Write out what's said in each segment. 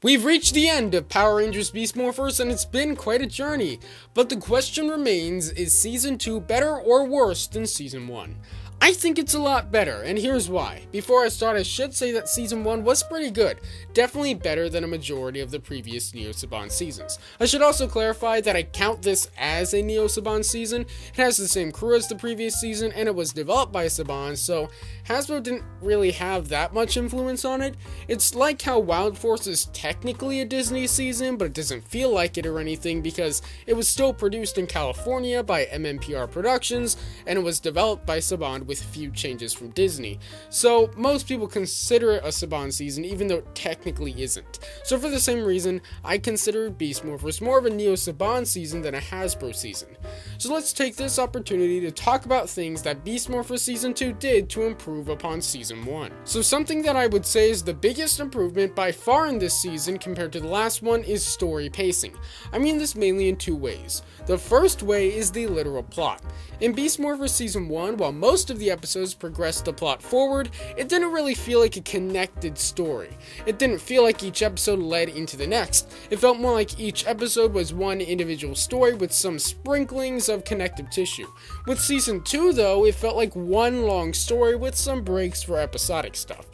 We've reached the end of Power Rangers Beast Morphers, and it's been quite a journey. But the question remains, is Season 2 better or worse than Season 1? I think it's a lot better, and here's why. Before I start, I should say that Season 1 was pretty good. Definitely better than a majority of the previous Neo Saban seasons. I should also clarify that I count this as a Neo Saban season. It has the same crew as the previous season, and it was developed by Saban, so Hasbro didn't really have that much influence on it. It's like how Wild Force is technically a Disney season, but it doesn't feel like it or anything because it was still produced in California by MMPR Productions, and it was developed by Saban with few changes from Disney. So most people consider it a Saban season, even though it technically isn't. So for the same reason, I consider Beast Morphers more of a Neo Saban season than a Hasbro season. So let's take this opportunity to talk about things that Beast Morphers Season 2 did to improve upon Season 1. So something that I would say is the biggest improvement by far in this season compared to the last one is story pacing. I mean this mainly in two ways. The first way is the literal plot. In Beast Morphers Season 1, while most of the episodes progressed the plot forward, it didn't really feel like a connected story. It didn't feel like each episode led into the next. It felt more like each episode was one individual story with some sprinklings of connective tissue. With Season 2 though, it felt like one long story with some breaks for episodic stuff.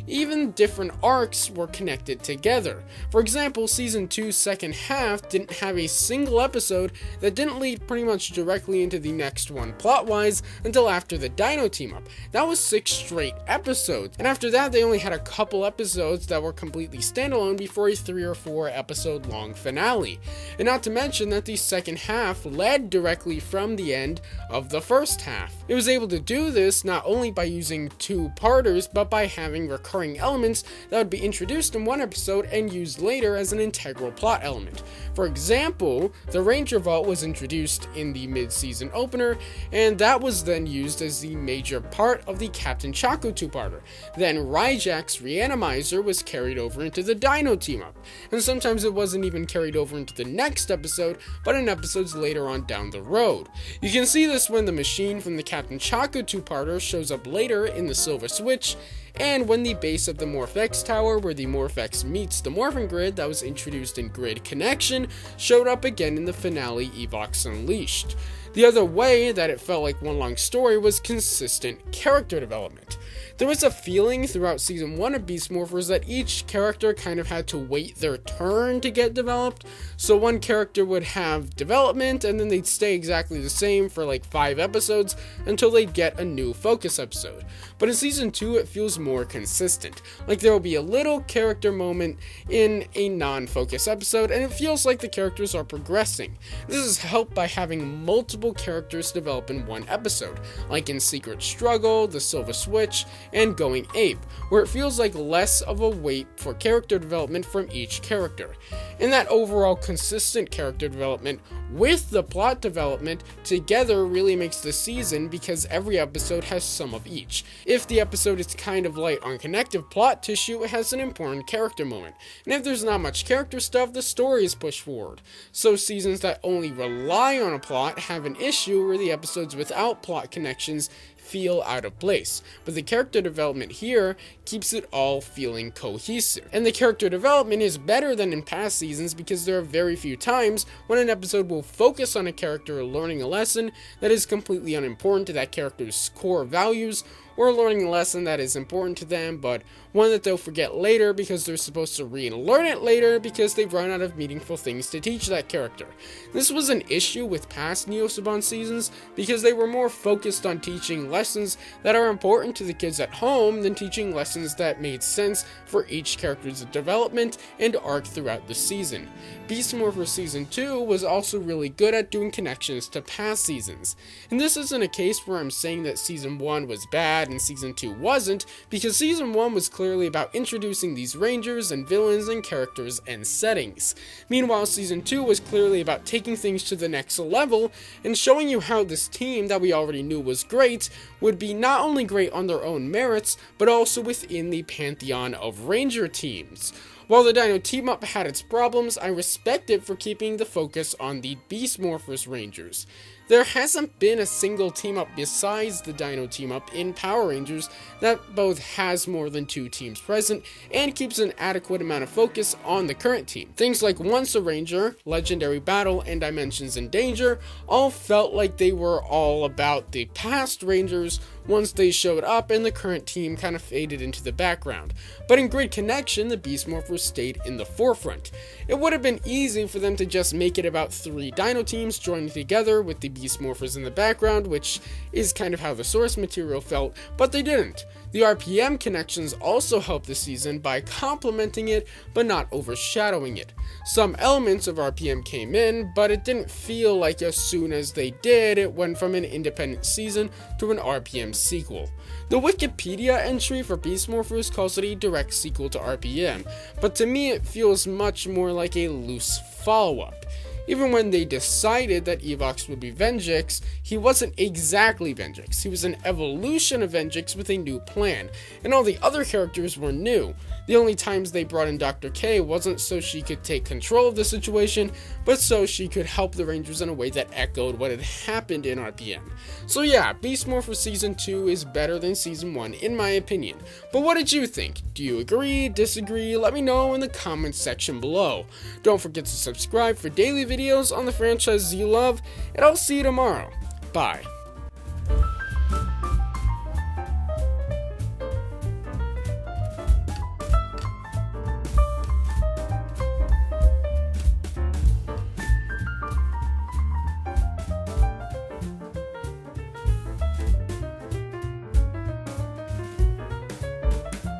Even different arcs were connected together. For example, Season 2's second half didn't have a single episode that didn't lead pretty much directly into the next one plot-wise until after the Dino team-up. That was 6 straight episodes, and after that they only had a couple episodes that were completely standalone before a 3 or 4 episode long finale. And not to mention that the second half led directly from the end of the first half. It was able to do this not only by using 2-parters, but by having recurring elements that would be introduced in one episode and used later as an integral plot element. For example, the Ranger Vault was introduced in the mid-season opener, and that was then used as the major part of the Captain Chaco 2-parter. Then Ryjack's Reanimizer was carried over into the Dino team-up, and sometimes it wasn't even carried over into the next episode, but in episodes later on down the road. You can see this when the machine from the Captain Chaco 2-parter shows up later in the Silver Switch, and when the base of the MorphX Tower, where the MorphX meets the Morphin Grid that was introduced in Grid Connection, showed up again in the finale Evox Unleashed. The other way that it felt like one long story was consistent character development. There was a feeling throughout Season 1 of Beast Morphers that each character kind of had to wait their turn to get developed. So one character would have development and then they'd stay exactly the same for like 5 episodes until they'd get a new focus episode. But in Season 2 it feels more consistent. Like there will be a little character moment in a non-focus episode and it feels like the characters are progressing. This is helped by having multiple characters develop in one episode, like in Secret Struggle, The Silver Switch, and Going Ape, where it feels like less of a wait for character development from each character. And that overall consistent character development with the plot development together really makes the season because every episode has some of each. If the episode is kind of light on connective plot tissue, it has an important character moment. And if there's not much character stuff, the story is pushed forward. So seasons that only rely on a plot have an issue where the episodes without plot connections feel out of place, but the character development here keeps it all feeling cohesive. And the character development is better than in past seasons because there are very few times when an episode will focus on a character learning a lesson that is completely unimportant to that character's core values, or learning a lesson that is important to them, but one that they'll forget later because they're supposed to relearn it later because they've run out of meaningful things to teach that character. This was an issue with past Neo Saban seasons because they were more focused on teaching lessons that are important to the kids at home than teaching lessons that made sense for each character's development and arc throughout the season. Beast Morphers Season 2 was also really good at doing connections to past seasons. And this isn't a case where I'm saying that Season 1 was bad and Season 2 wasn't, because Season 1 was clearly about introducing these rangers and villains and characters and settings. Meanwhile, Season 2 was clearly about taking things to the next level and showing you how this team that we already knew was great would be not only great on their own merits, but also within the pantheon of ranger teams. While the Dino team-up had its problems, I respect it for keeping the focus on the Beast Morphers Rangers. There hasn't been a single team-up besides the Dino team-up in Power Rangers that both has more than 2 teams present and keeps an adequate amount of focus on the current team. Things like Once a Ranger, Legendary Battle, and Dimensions in Danger all felt like they were all about the past Rangers once they showed up and the current team kind of faded into the background. But in Grid Connection, the Beast Morphers stayed in the forefront. It would have been easy for them to just make it about 3 Dino teams joining together with the Beast Morphers in the background, which is kind of how the source material felt, but they didn't. The RPM connections also helped the season by complementing it, but not overshadowing it. Some elements of RPM came in, but it didn't feel like as soon as they did, it went from an independent season to an RPM sequel. The Wikipedia entry for Beast Morphers calls it a direct sequel to RPM, but to me it feels much more like a loose follow-up. Even when they decided that Evox would be Venjix, he wasn't exactly Venjix. He was an evolution of Venjix with a new plan, and all the other characters were new. The only times they brought in Dr. K wasn't so she could take control of the situation, but so she could help the Rangers in a way that echoed what had happened in RPM. So yeah, Beast Morphers Season 2 is better than Season 1 in my opinion. But what did you think? Do you agree, disagree? Let me know in the comments section below. Don't forget to subscribe for daily videos on the franchise you love, and I'll see you tomorrow. Bye.